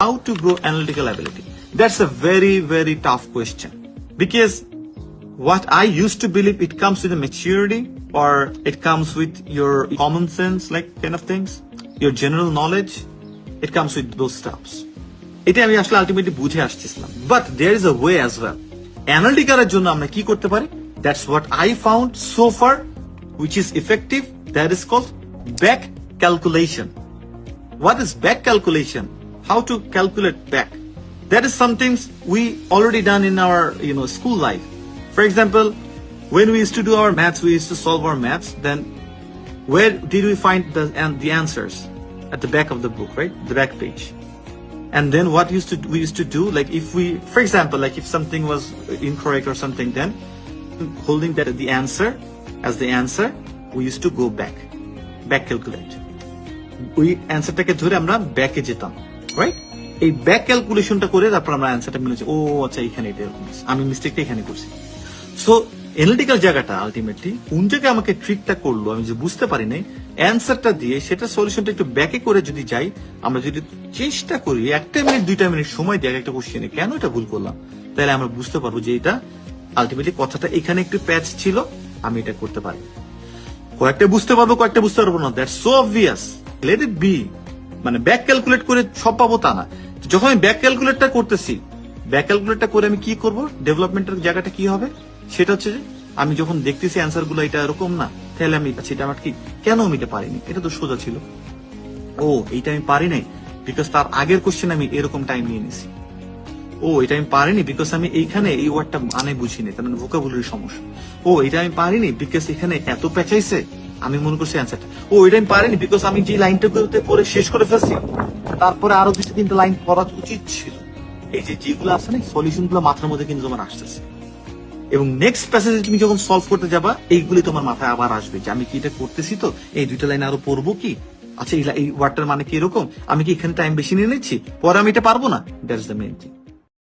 How to grow analytical ability? That's a very, very tough question. Because what I used to believe, it comes with a maturity, or it comes with your common sense, like kind of things, your general knowledge. It comes with those stuffs. এটা আমি আসলে ultimately বুঝে আসছিলাম, but there is a way as well. অ্যানালিটিকালের জন্য আমরা কি করতে পারি? That's what I found so far, which is effective. That is called back calculation. What is back calculation? How to calculate back? That is something we already done in our school life. For example, when we used to do our maths, we used to solve our maths. Then where did we find the answers? At the back of the book, right? The back page. And then what we used to do, like if we, for example, like if something was incorrect or something, then holding that the answer as the answer, we used to go back calculate. We answerটাকে ধরে আমরা ব্যাকে যেতাম, right? এই back ক্যালকুলেশনটা করে তারপর আমরা অ্যান্সারটা মিলেছি, ও আচ্ছা এখানে এটা এরকম, আমি মিস্টেকটা এখানে করছি। সো অ্যানালিটিক্যাল জায়গাটা আলটিমেটলি কোন জায়গায় আমাকে ট্রিকটা করলো আমি যে বুঝতে পারি নাই, অ্যান্সারটা দিয়ে সেটা সলিউশনটা একটু ব্যাকে করে যদি যাই, আমরা যদি চেষ্টা করি 1 মিনিট 2 মিনিট সময় দিয়ে একটা কোশ্চেনে কেন এটা ভুল করলাম, তাহলে আমরা বুঝতে পারবো যে এটা আলটিমেটলি কথাটা এখানে একটু প্যাচ ছিল, আমি এটা করতে পারি। কয়েকটা বুঝতে পারবো, কয়েকটা বুঝতে পারবো না, that's so obvious. Let it be. মানে ব্যাক ক্যালকুলেট করে সব পাবো তা না। যখন আমি ব্যাক ক্যালকুলেটটা করতেছি, ব্যাক ক্যালকুলেটটা করে আমি কি করব, ডেভেলপমেন্টের জায়গাটা কি হবে, সেটা হচ্ছে যে আমি যখন দেখতেছি অ্যান্সার গুলো এটা এরকম না, তাহলে আমি এটা আমার কি, কেন আমি এটা পারিনি, এটা তো সোজা ছিল, ও এইটা আমি পারি নাই বিকজ তার আগের কোশ্চেন আমি এরকম টাইম নিয়ে নিছি, ও এটা আমি পারিনি বিকজ আমি এইখানে এই ওয়ার্ডটা মানে বুঝিনি, তার মানে ভোকাবুলারি সমস্যা, ও এটা আমি পারিনি বিকজ এখানে এত পেঁচাইছে, আমি মনে করছি অ্যান্সারটা, ও এটা আমি পারিনি বিকজ আমি যে লাইনটা পরে শেষ করে ফেলছি, তারপরে আরো 2-3টা লাইন পড়া উচিত ছিল। এই যে যেগুলো আছে না, সলিউশন গুলো মাথার মধ্যে কিন্তু তোমার আসতেছে, এবং নেক্সট প্যাসেজে তুমি যখন সলভ করতে যাবা, এইগুলি তোমার মাথায় আবার আসবে যে আমি কি এটা করতেছি, তো এই 2টা লাইন আরো পড়বো কি, আচ্ছা এই ওয়ার্ডটার মানে কি এরকম, আমি কি এখানে টাইম বেশি নিয়ে নিচ্ছি, পরে আমি এটা পারবো না। That's the main thing.